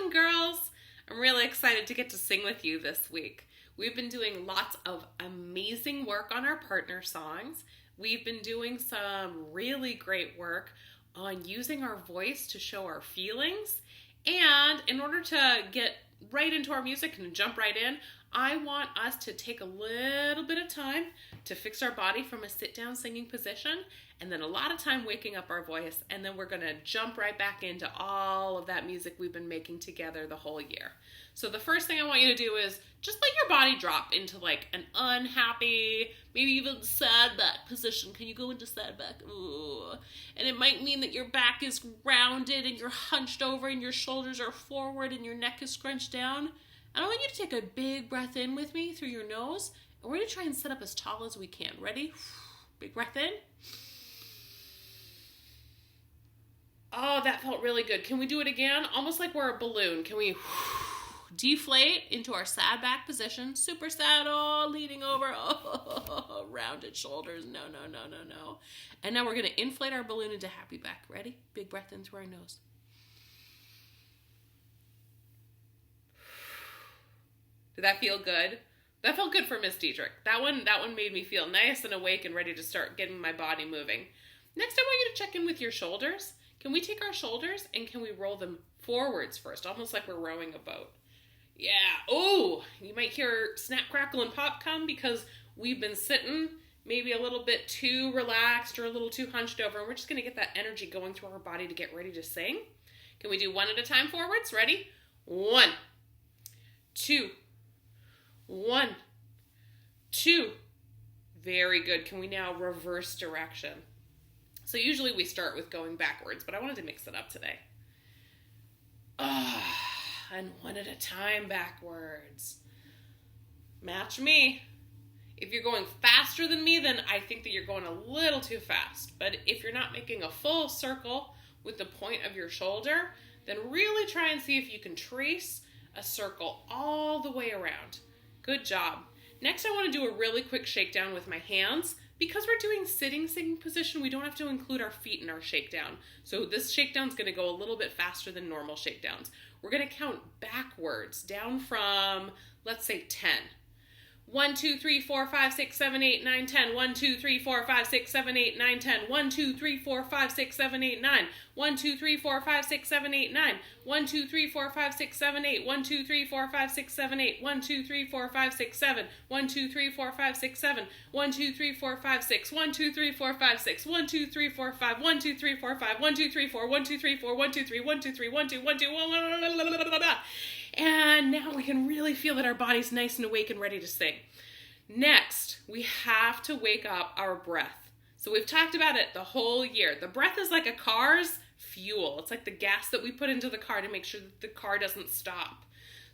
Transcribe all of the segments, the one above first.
Awesome, girls! I'm really excited to get to sing with you this week. We've been doing lots of amazing work on our partner songs. We've been doing some really great work on using our voice to show our feelings. And in order to get right into our music and jump right in, I want us to take a little bit of time to fix our body from a sit-down singing position, and then a lot of time waking up our voice, and then we're going to jump right back into all of that music we've been making together the whole year. So the first thing I want you to do is just let your body drop into like an unhappy, maybe even sad back position. Can you go into sad back? Ooh. And it might mean that your back is rounded and you're hunched over and your shoulders are forward and your neck is scrunched down. And I want you to take a big breath in with me through your nose. And we're going to try and sit up as tall as we can. Ready? Big breath in. Oh, that felt really good. Can we do it again? Almost like we're a balloon. Can we deflate into our sad back position? Super sad. Oh, leaning over. Oh, rounded shoulders. No. And now we're going to inflate our balloon into happy back. Ready? Big breath in through our nose. Did that feel good? That felt good for Miss Dietrich. That one made me feel nice and awake and ready to start getting my body moving. Next, I want you to check in with your shoulders. Can we take our shoulders and can we roll them forwards first, almost like we're rowing a boat? Yeah. Oh, you might hear snap, crackle, and pop come because we've been sitting maybe a little bit too relaxed or a little too hunched over, and we're just going to get that energy going through our body to get ready to sing. Can we do one at a time forwards? Ready? 1, 2, 1, 2. Very good. Can we now reverse direction? So usually we start with going backwards, but I wanted to mix it up today. And one at a time backwards. Match me. If you're going faster than me, then I think that you're going a little too fast. But if you're not making a full circle with the point of your shoulder, then really try and see if you can trace a circle all the way around. Good job. Next, I want to do a really quick shakedown with my hands. Because we're doing sitting singing position, we don't have to include our feet in our shakedown. So this shakedown is going to go a little bit faster than normal shakedowns. We're going to count backwards, down from, let's say, 10. 1, 2, 3, 4, 5, 6, 7, 8, 9, 10. 1, 2, 3, 4, 5, 6, 7, 8, 9, 10. 1, 2, 3, 4, 5, 6, 7, 8, 9. 1, 2, 3, 4, 5, 6, 7, 8, 9. 1, 2, 3, 4, 5, 6, 7, 8. 1, 2, 3, 4, 5, 6, 7, 8. 1, 2, 3, 4, 5, 6, 7. 1, 2, 3, 4, 5, 6, 7. 1, 2, 3, 4, 5, 6. 1, 2, 3, 4, 5, 6. 1, 2, 3, 4, 5. 1, 2, 3, 4, 5. 1, 2, 3, 4. 1, 2, 3, 4. 1, 2, 3. 1, 2, 3. 1, 2, 1, 2, 1. And now we can really feel that our body's nice and awake and ready to sing. Next, we have to wake up our breath. So we've talked about it the whole year. The breath is like a car's fuel. It's like the gas that we put into the car to make sure that the car doesn't stop.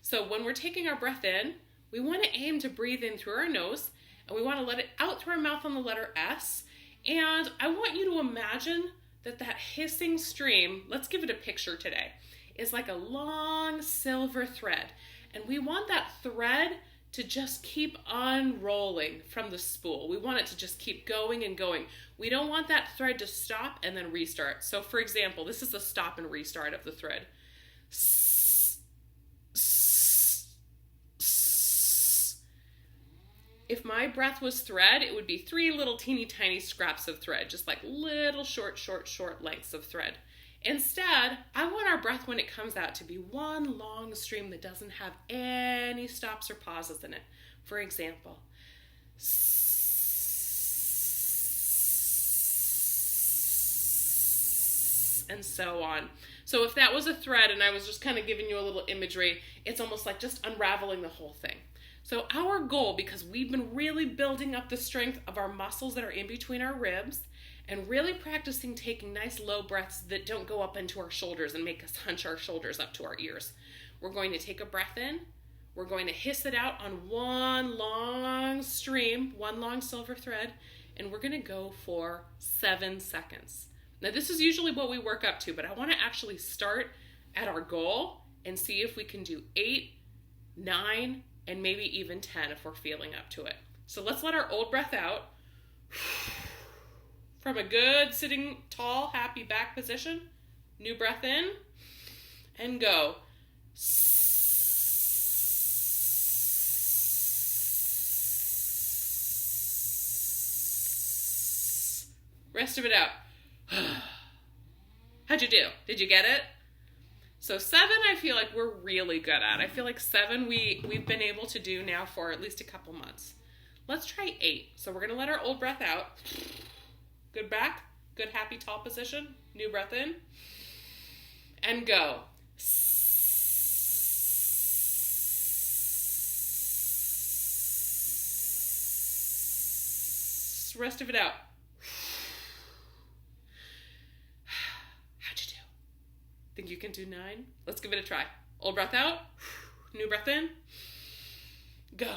So when we're taking our breath in, we want to aim to breathe in through our nose, and we want to let it out through our mouth on the letter S. And I want you to imagine that hissing stream, let's give it a picture today, is like a long silver thread. And we want that thread to just keep unrolling from the spool. We want it to just keep going and going. We don't want that thread to stop and then restart. So for example, this is the stop and restart of the thread. If my breath was thread, it would be 3 little teeny tiny scraps of thread, just like little short lengths of thread. Instead, I want our breath when it comes out to be one long stream that doesn't have any stops or pauses in it. For example, and so on. So if that was a thread and I was just kind of giving you a little imagery, it's almost like just unraveling the whole thing. So our goal, because we've been really building up the strength of our muscles that are in between our ribs, and really practicing taking nice low breaths that don't go up into our shoulders and make us hunch our shoulders up to our ears. We're going to take a breath in. We're going to hiss it out on one long stream, one long silver thread, and we're going to go for 7 seconds. Now this is usually what we work up to, but I want to actually start at our goal and see if we can do 8, 9, and maybe even 10 if we're feeling up to it. So let's let our old breath out. From a good sitting tall, happy back position. New breath in and go. Rest of it out. How'd you do? Did you get it? So 7, I feel like we're really good at. I feel like 7 we've been able to do now for at least a couple months. Let's try 8. So we're going to let our old breath out. Good back. Good happy tall position. New breath in. And go. Rest of it out. How'd you do? Think you can do 9? Let's give it a try. Old breath out. New breath in. Go.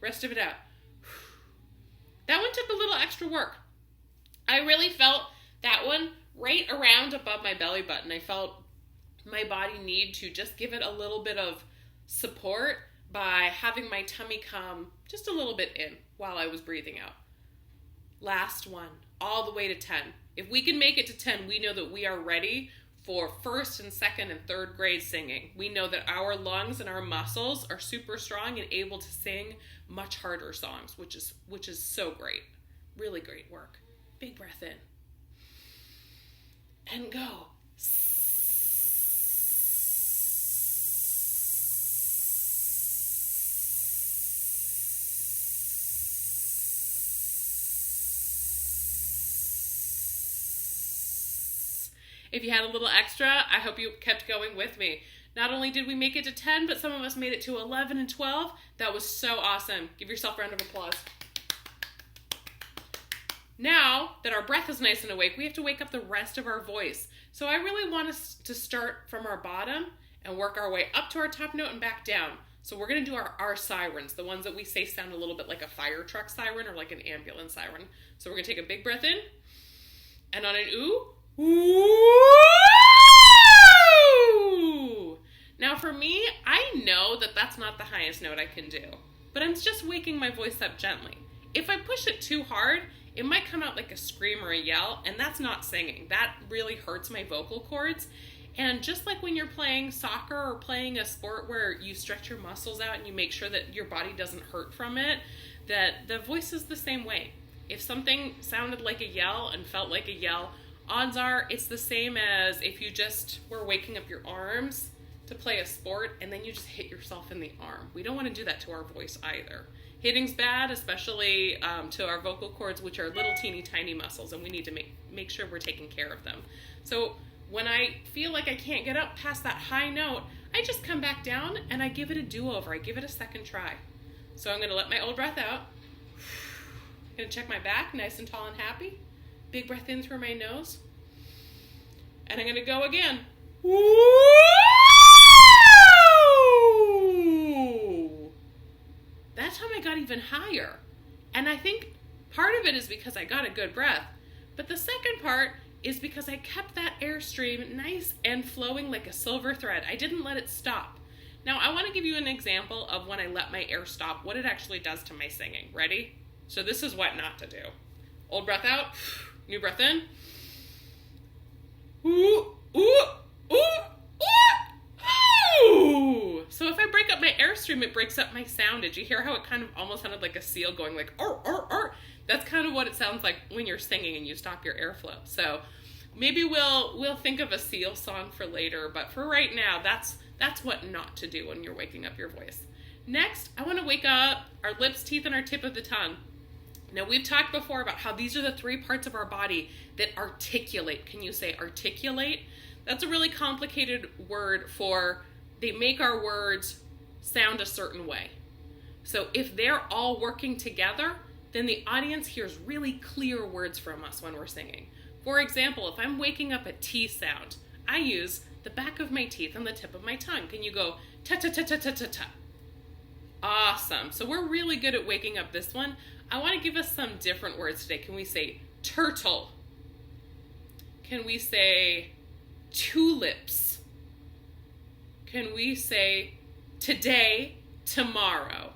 Rest of it out. That one took a little extra work. I really felt that one right around above my belly button. I felt my body need to just give it a little bit of support by having my tummy come just a little bit in while I was breathing out. Last one, all the way to 10. If we can make it to 10, we know that we are ready for 1st and 2nd and 3rd grade singing. We know that our lungs and our muscles are super strong and able to sing much harder songs, which is so great. Really great work. Big breath in. And go. If you had a little extra, I hope you kept going with me. Not only did we make it to 10, but some of us made it to 11 and 12. That was so awesome. Give yourself a round of applause. Now that our breath is nice and awake, we have to wake up the rest of our voice. So I really want us to start from our bottom and work our way up to our top note and back down. So we're going to do our sirens, the ones that we say sound a little bit like a fire truck siren or like an ambulance siren. So we're going to take a big breath in, and on an ooh, ooh. Now for me, I know that that's not the highest note I can do, but I'm just waking my voice up gently. If I push it too hard, it might come out like a scream or a yell, and that's not singing. That really hurts my vocal cords. And just like when you're playing soccer or playing a sport where you stretch your muscles out and you make sure that your body doesn't hurt from it, that the voice is the same way. If something sounded like a yell and felt like a yell, odds are it's the same as if you just were waking up your arms to play a sport and then you just hit yourself in the arm. We don't want to do that to our voice either. Hitting's bad, especially to our vocal cords, which are little teeny tiny muscles, and we need to make sure we're taking care of them. So when I feel like I can't get up past that high note, I just come back down and I give it a do-over. I give it a second try. So I'm going to let my old breath out. I'm going to check my back, nice and tall and happy. Big breath in through my nose. And I'm going to go again. Woo! That time I got even higher. And I think part of it is because I got a good breath. But the second part is because I kept that airstream nice and flowing like a silver thread. I didn't let it stop. Now I want to give you an example of when I let my air stop, what it actually does to my singing. Ready? So this is what not to do. Old breath out, new breath in. Ooh, ooh, ooh, ooh. So if I break up my airstream, it breaks up my sound. Did you hear how it kind of almost sounded like a seal going like, oh, oh, oh? That's kind of what it sounds like when you're singing and you stop your airflow. So maybe we'll think of a seal song for later, but for right now, that's what not to do when you're waking up your voice. Next, I want to wake up our lips, teeth, and our tip of the tongue. Now, we've talked before about how these are the 3 parts of our body that articulate. Can you say articulate? That's a really complicated word for they make our words sound a certain way. So if they're all working together, then the audience hears really clear words from us when we're singing. For example, if I'm waking up a T sound, I use the back of my teeth and the tip of my tongue. Can you go ta-ta-ta-ta-ta-ta-ta? Awesome. So we're really good at waking up this one. I want to give us some different words today. Can we say turtle? Can we say tulips? Can we say today, tomorrow?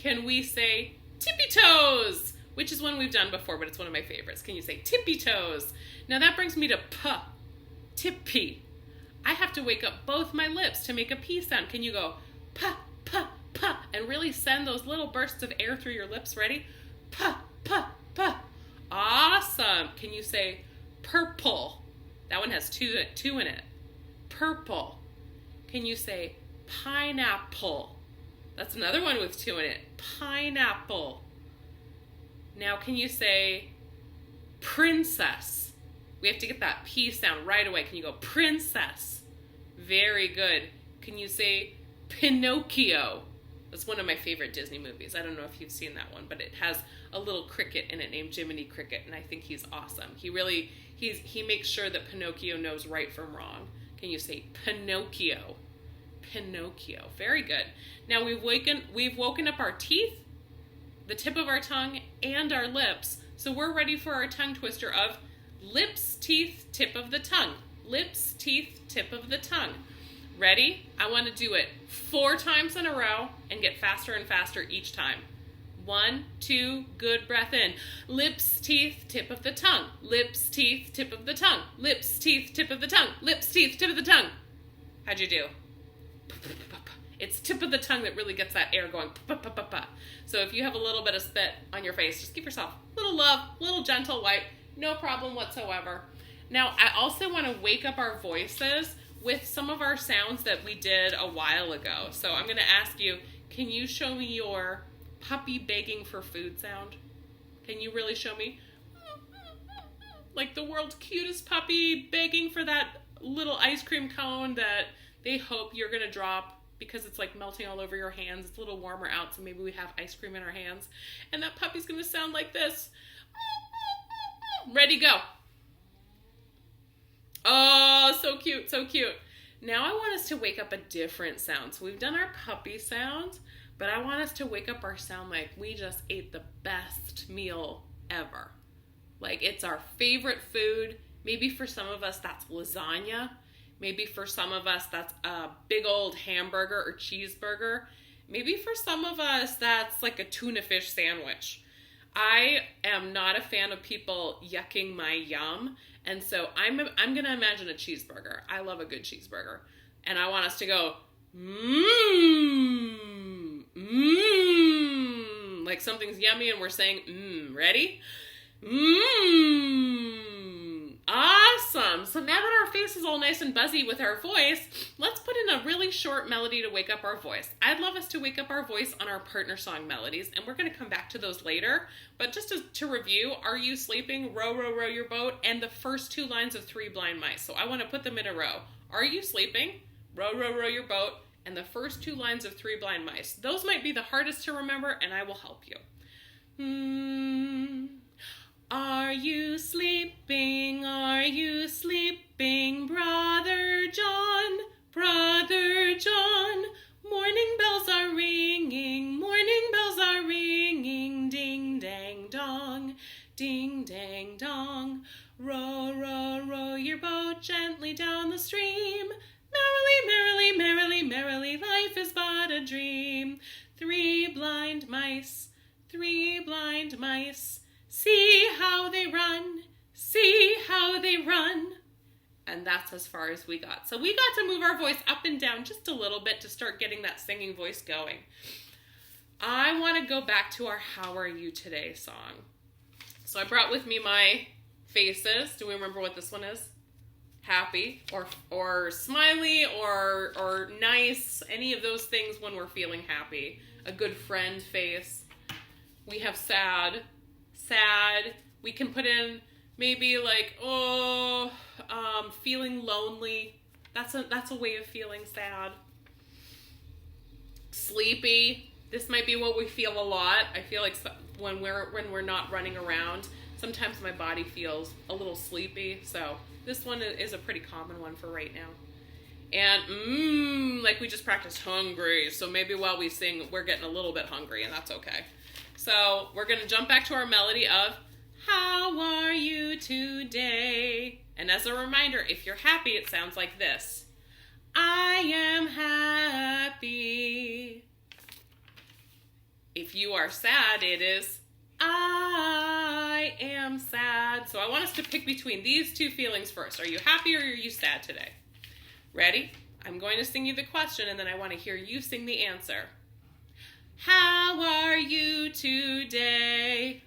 can we say tippy toes? Which is one we've done before, but it's one of my favorites. Can you say tippy toes? Now that brings me to p, tippy. I have to wake up both my lips to make a P sound. Can you go p, p, p, and really send those little bursts of air through your lips? Ready? P, p, p. Awesome. Can you say purple? That one has two in it. Purple. Can you say pineapple? That's another one with 2 in it. Pineapple. Now can you say princess? We have to get that P sound right away. Can you go princess? Very good. Can you say Pinocchio? That's one of my favorite Disney movies. I don't know if you've seen that one, but it has a little cricket in it named Jiminy Cricket, and I think he's awesome. He makes sure that Pinocchio knows right from wrong. Can you say Pinocchio? Pinocchio. Very good. Now we've woken up our teeth, the tip of our tongue, and our lips. So we're ready for our tongue twister of lips, teeth, tip of the tongue. Lips, teeth, tip of the tongue. Ready? I want to do it 4 times in a row and get faster and faster each time. 1, 2, good breath in. Lips, teeth, tip of the tongue. Lips, teeth, tip of the tongue. Lips, teeth, tip of the tongue. Lips, teeth, tip of the tongue. How'd you do? It's tip of the tongue that really gets that air going. So if you have a little bit of spit on your face, just give yourself a little love, a little gentle wipe. No problem whatsoever. Now, I also want to wake up our voices with some of our sounds that we did a while ago. So I'm going to ask you, can you show me your puppy begging for food sound? Can you really show me? Like the world's cutest puppy begging for that little ice cream cone that they hope you're going to drop because it's like melting all over your hands. It's a little warmer out, so maybe we have ice cream in our hands. And that puppy's going to sound like this. Ready, go. Oh, so cute, so cute. Now I want us to wake up a different sound. So we've done our puppy sound, but I want us to wake up our sound like we just ate the best meal ever. Like it's our favorite food. Maybe for some of us that's lasagna. Maybe for some of us that's a big old hamburger or cheeseburger. Maybe for some of us that's like a tuna fish sandwich. I am not a fan of people yucking my yum, and so I'm going to imagine a cheeseburger. I love a good cheeseburger. And I want us to go, mmm, mmm, like something's yummy and we're saying, mmm. Ready? Mmm. Awesome. So now that our face is all nice and buzzy with our voice, let's put in a really short melody to wake up our voice. I'd love us to wake up our voice on our partner song melodies, and we're going to come back to those later. But just to review, Are You Sleeping? Row, row, row your boat, and the first 2 lines of Three Blind Mice. So I want to put them in a row. Are you sleeping? Row, row, row your boat, and the first 2 lines of Three Blind Mice. Those might be the hardest to remember, and I will help you. Are you sleeping? Are you sleeping, Brother John? Brother John, morning bells are ringing, morning bells are ringing, ding dang dong, ding dang dong. Row, row, row your boat gently down the stream. Merrily, merrily, merrily, merrily, life is but a dream. 3 blind mice, 3 blind mice. See how they run, see how they run. And that's as far as we got. So we got to move our voice up and down just a little bit to start getting that singing voice going. I want to go back to our How Are You Today song. So I brought with me my faces. Do we remember what this one is? Happy or smiley or nice, any of those things when we're feeling happy. A good friend face. We have sad. We can put in maybe like, feeling lonely. That's a way of feeling sad. Sleepy. This might be what we feel a lot. I feel like when we're not running around, sometimes my body feels a little sleepy. So this one is a pretty common one for right now. And like we just practiced hungry. So maybe while we sing, we're getting a little bit hungry, and that's okay. So we're going to jump back to our melody of How Are You Today? And as a reminder, if you're happy, it sounds like this. I am happy. If you are sad, it is I am sad. So I want us to pick between these two feelings first. Are you happy or are you sad today? Ready? I'm going to sing you the question and then I want to hear you sing the answer. How are you today?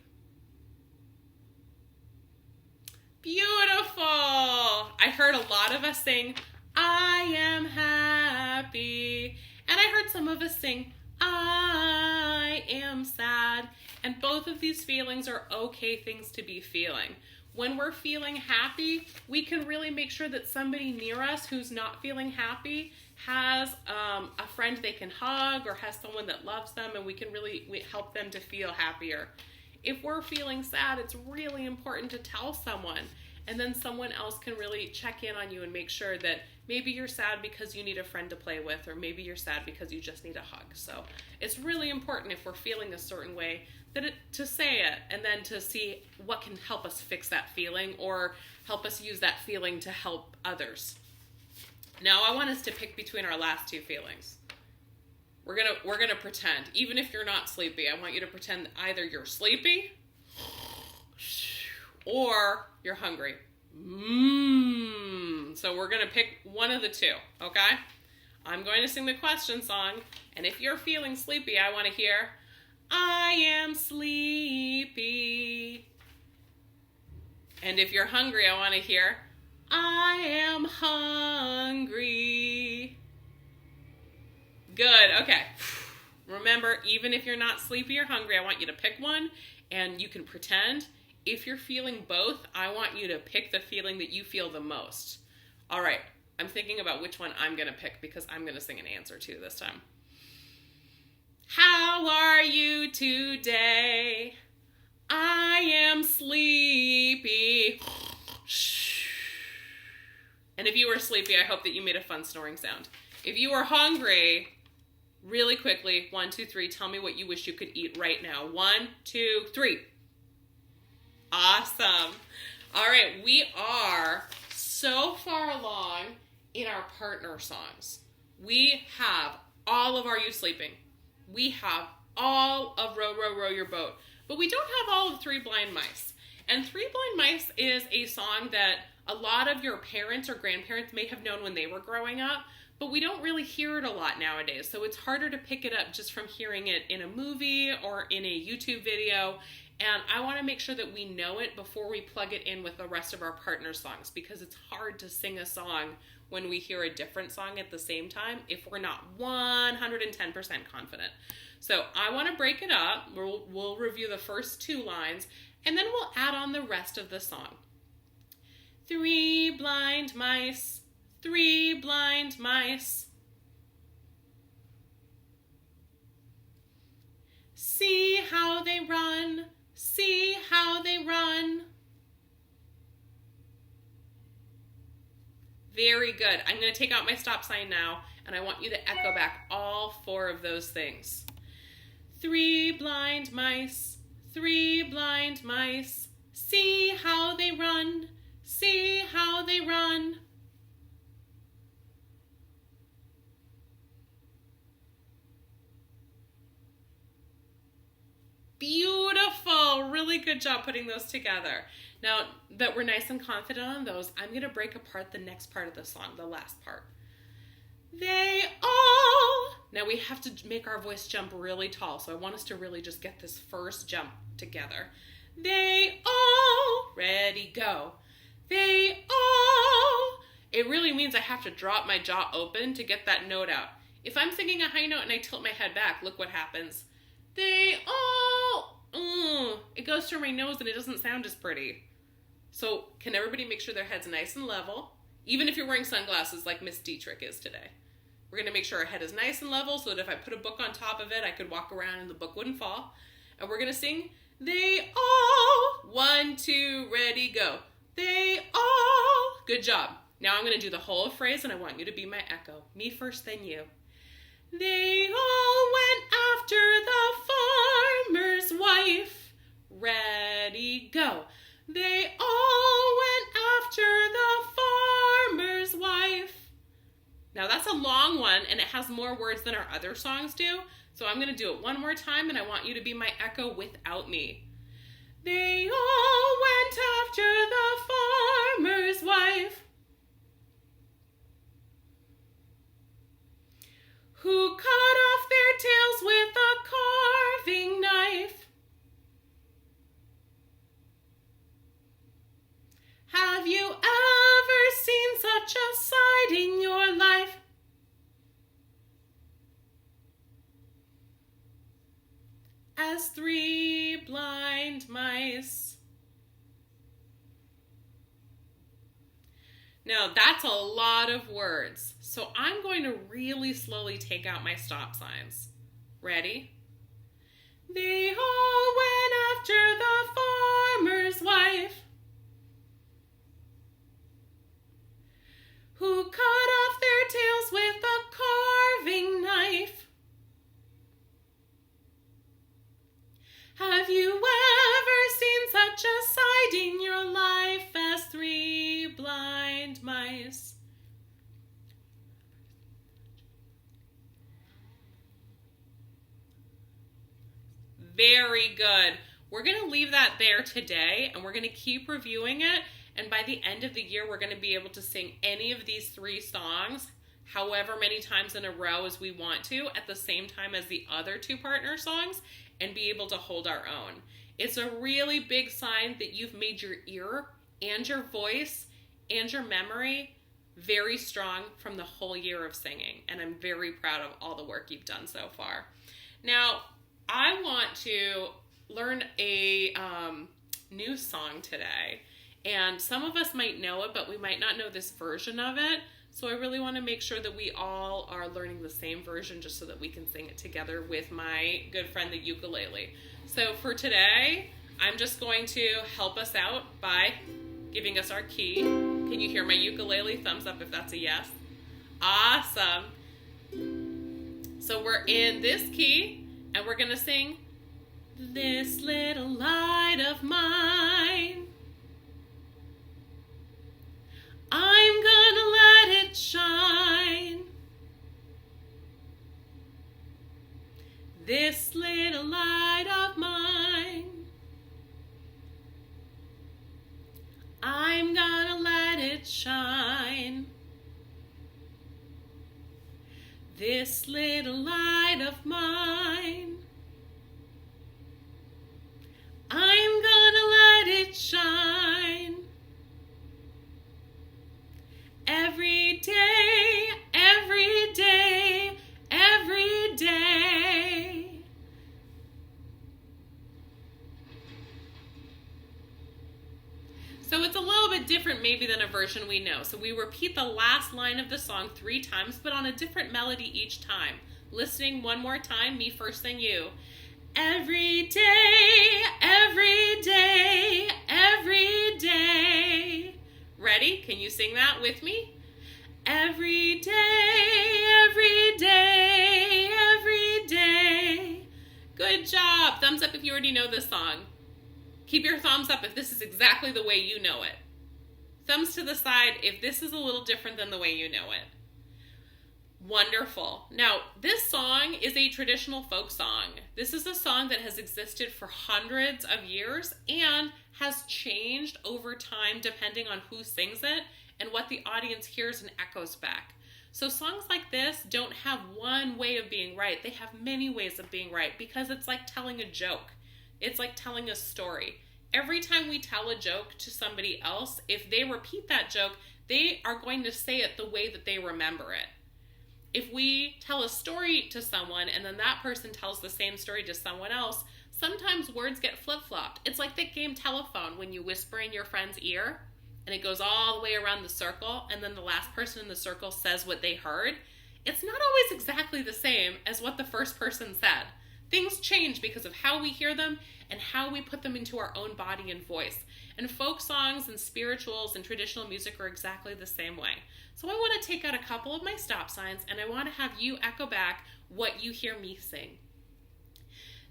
Beautiful. I heard a lot of us sing, I am happy. And I heard some of us sing, I am sad. And both of these feelings are okay things to be feeling. When we're feeling happy, we can really make sure that somebody near us who's not feeling happy has a friend they can hug or has someone that loves them, and we can really help them to feel happier. If we're feeling sad, it's really important to tell someone, and then someone else can really check in on you and make sure that maybe you're sad because you need a friend to play with, or maybe you're sad because you just need a hug. So it's really important if we're feeling a certain way to say it, and then to see what can help us fix that feeling or help us use that feeling to help others. Now I want us to pick between our last two feelings. We're gonna pretend, even if you're not sleepy, I want you to pretend either you're sleepy or you're hungry. So we're gonna pick one of the two, okay? I'm going to sing the question song, and if you're feeling sleepy, I want to hear, I am sleepy. And if you're hungry, I want to hear, I am hungry. Good, okay. Remember, even if you're not sleepy or hungry, I want you to pick one, and you can pretend. If you're feeling both, I want you to pick the feeling that you feel the most. All right, I'm thinking about which one I'm going to pick because I'm going to sing an answer too this time. How are you today? I am sleepy. And if you were sleepy, I hope that you made a fun snoring sound. If you were hungry, really quickly, 1, 2, 3, tell me what you wish you could eat right now. 1, 2, 3. Awesome. All right, we are so far along in our partner songs. We have all of Are You Sleeping? We have all of Row, Row, Row Your Boat. But we don't have all of Three Blind Mice. And Three Blind Mice is a song that a lot of your parents or grandparents may have known when they were growing up, but we don't really hear it a lot nowadays. So it's harder to pick it up just from hearing it in a movie or in a YouTube video. And I want to make sure that we know it before we plug it in with the rest of our partner songs, because it's hard to sing a song when we hear a different song at the same time if we're not 110% confident. So I want to break it up. We'll review the first 2 lines, and then we'll add on the rest of the song. 3 blind mice, 3 blind mice. See how they run, see how they run. Very good. I'm going to take out my stop sign now, and I want you to echo back all 4 of those things. 3 blind mice, 3 blind mice. See how they run, see how they run. Beautiful. Really good job putting those together. Now that we're nice and confident on those, I'm going to break apart the next part of the song, the last part. They all. Now we have to make our voice jump really tall, so I want us to really just get this first jump together. They all. Ready, go. They all. It really means I have to drop my jaw open to get that note out. If I'm singing a high note and I tilt my head back, look what happens. They all. It goes through my nose and it doesn't sound as pretty. So can everybody make sure their head's nice and level? Even if you're wearing sunglasses like Miss Dietrich is today. We're going to make sure our head is nice and level so that if I put a book on top of it, I could walk around and the book wouldn't fall. And we're going to sing, they all. 1, 2, ready, go. They all. Good job. Now I'm going to do the whole phrase and I want you to be my echo. Me first, then you. They all went after the farmer's wife. Ready, go. They all went after the farmer's wife. Now that's a long one, and it has more words than our other songs do. So I'm going to do it one more time, and I want you to be my echo without me. They all went after the farmer's wife, who cut off their tails with a carving knife. Have you ever seen such a sight in your life? As 3 blind mice. Now that's a lot of words, so I'm going to really slowly take out my stop signs. Ready? They all went after the farmer's wife, who cut off their tails with a carving knife. Have you ever seen such a sight in your life as 3 blind mice? Very good. We're going to leave that there today, and we're going to keep reviewing it. And by the end of the year, we're going to be able to sing any of these 3 songs however many times in a row as we want to at the same time as the other 2 partner songs and be able to hold our own. It's a really big sign that you've made your ear and your voice and your memory very strong from the whole year of singing. And I'm very proud of all the work you've done so far. Now, I want to learn a new song today. And some of us might know it, but we might not know this version of it. So I really want to make sure that we all are learning the same version just so that we can sing it together with my good friend, the ukulele. So for today, I'm just going to help us out by giving us our key. Can you hear my ukulele? Thumbs up if that's a yes. Awesome. So we're in this key, and we're going to sing, "This little light of mine, I'm gonna let it shine. This little light of mine, I'm gonna let it shine. This little light of mine, I'm gonna let it shine. Every day, every day, every day." So it's a little bit different maybe than a version we know. So we repeat the last line of the song 3 times, but on a different melody each time. Listening one more time, me first, then you. Every day, every day, every day. Ready? Can you sing that with me? Every day, every day, every day. Good job. Thumbs up if you already know this song. Keep your thumbs up if this is exactly the way you know it. Thumbs to the side if this is a little different than the way you know it. Wonderful. Now, this song is a traditional folk song. This is a song that has existed for hundreds of years and has changed over time depending on who sings it and what the audience hears and echoes back. So songs like this don't have one way of being right. They have many ways of being right because it's like telling a joke. It's like telling a story. Every time we tell a joke to somebody else, if they repeat that joke, they are going to say it the way that they remember it. If we tell a story to someone and then that person tells the same story to someone else, sometimes words get flip-flopped. It's like that game telephone when you whisper in your friend's ear and it goes all the way around the circle and then the last person in the circle says what they heard. It's not always exactly the same as what the first person said. Things change because of how we hear them and how we put them into our own body and voice. And folk songs and spirituals and traditional music are exactly the same way. So I want to take out a couple of my stop signs and I want to have you echo back what you hear me sing.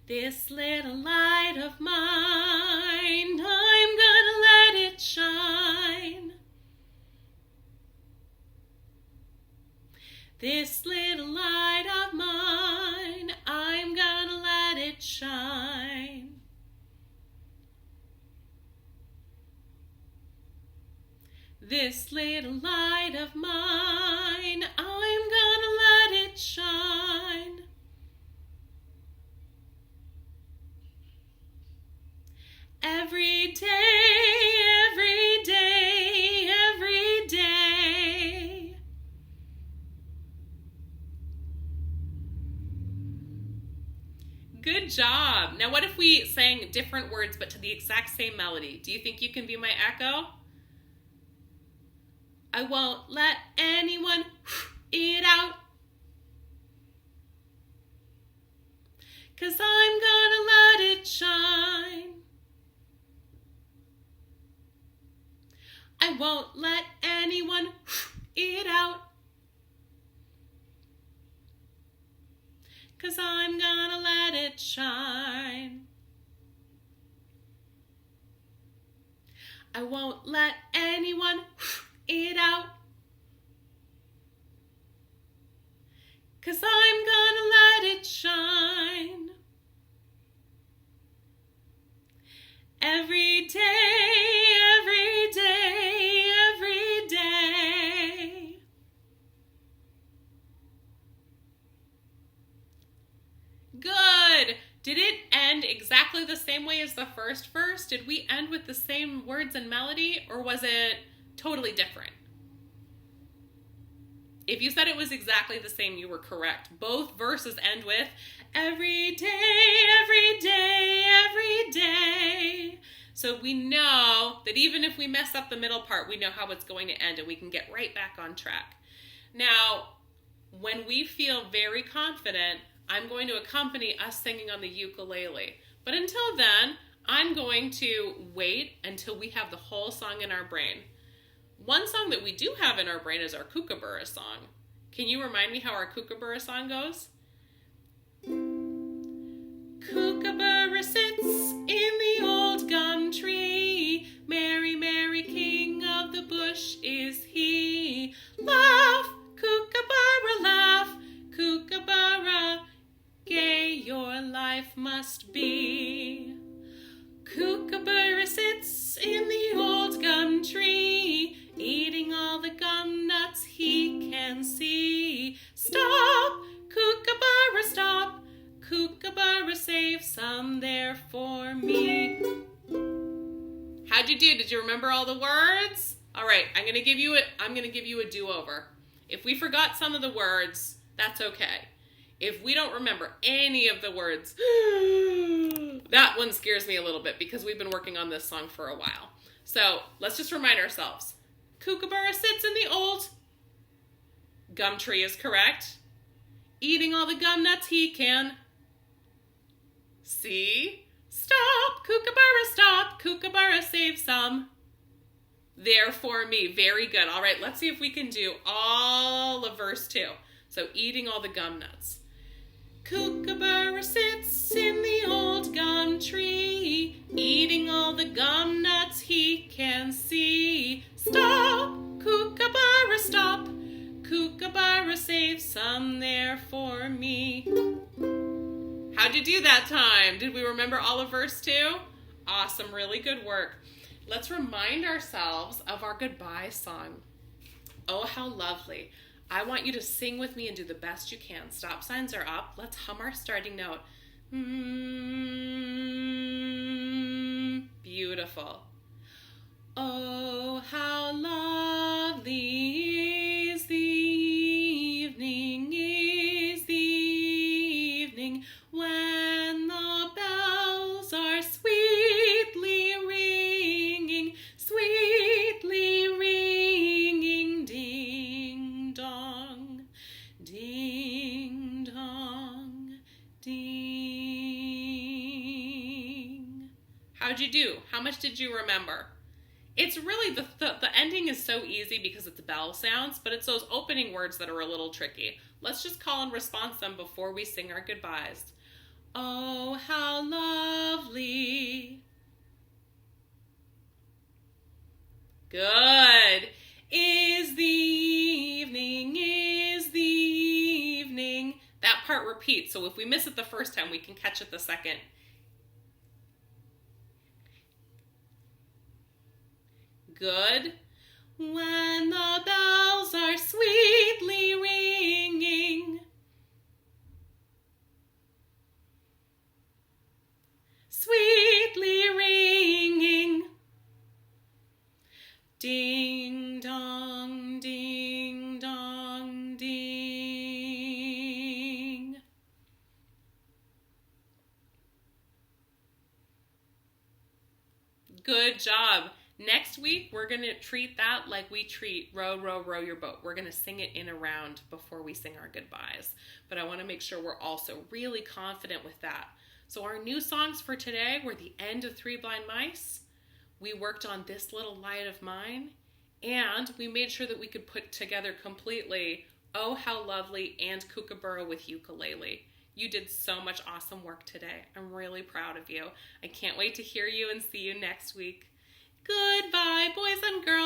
This little light of mine, I'm gonna let it shine. This little light of mine, I'm gonna let it shine. This little light of mine, I'm gonna let it shine. Every day, every day, every day. Good job. Now what if we sang different words but to the exact same melody? Do you think you can be my echo? I won't let anyone it out, 'cause I'm gonna let it shine. I won't let anyone it out, 'cause I'm gonna let it shine. I won't let anyone it out, 'cause I'm gonna let it shine. Every day, every day, every day. Good. Did it end exactly the same way as the first verse? Did we end with the same words and melody, or was it totally different? If you said it was exactly the same, you were correct. Both verses end with every day, every day, every day. So we know that even if we mess up the middle part, we know how it's going to end and we can get right back on track. Now, when we feel very confident, I'm going to accompany us singing on the ukulele. But until then, I'm going to wait until we have the whole song in our brain. One song that we do have in our brain is our Kookaburra song. Can you remind me how our Kookaburra song goes? Kookaburra sits in the old gum tree. Merry, merry king of the bush is he. Laugh, Kookaburra, laugh, Kookaburra, gay your life must be. Kookaburra sits in the old gum tree, eating all the gum nuts he can see. Stop, Kookaburra, stop, Kookaburra, save some there for me. How'd you do? Did you remember all the words? All right, I'm gonna give you a do-over. If we forgot some of the words, that's okay. If we don't remember any of the words, that one scares me a little bit because we've been working on this song for a while. So let's just remind ourselves. Kookaburra sits in the old gum tree is correct. Eating all the gum nuts he can see. Stop, Kookaburra, stop. Kookaburra, save some there for me. Very good. All right, let's see if we can do all of verse 2. So eating all the gum nuts. Kookaburra sits in the old gum tree, eating all the gum nuts he can see. Stop, Kookaburra, stop. Kookaburra, save some there for me. How'd you do that time? Did we remember all of verse 2? Awesome, really good work. Let's remind ourselves of our goodbye song. Oh, how lovely. I want you to sing with me and do the best you can. Stop signs are up. Let's hum our starting note. Beautiful. Oh, how lovely is the evening, when the bells are sweetly ringing, ding dong, ding dong, ding. How'd you do? How much did you remember? It's really, the ending is so easy because it's bell sounds, but it's those opening words that are a little tricky. Let's just call and response them before we sing our goodbyes. Oh, how lovely. Good. Is the evening, that part repeats. So if we miss it the first time, we can catch it the second. Good. When the bells are sweetly ringing, sweetly ringing, ding dong, ding dong, ding. Good job. Next week, we're going to treat that like we treat Row, Row, Row Your Boat. We're going to sing it in a round before we sing our goodbyes. But I want to make sure we're also really confident with that. So our new songs for today were the end of Three Blind Mice. We worked on This Little Light of Mine. And we made sure that we could put together completely Oh How Lovely and Kookaburra with Ukulele. You did so much awesome work today. I'm really proud of you. I can't wait to hear you and see you next week. Goodbye, boys and girls.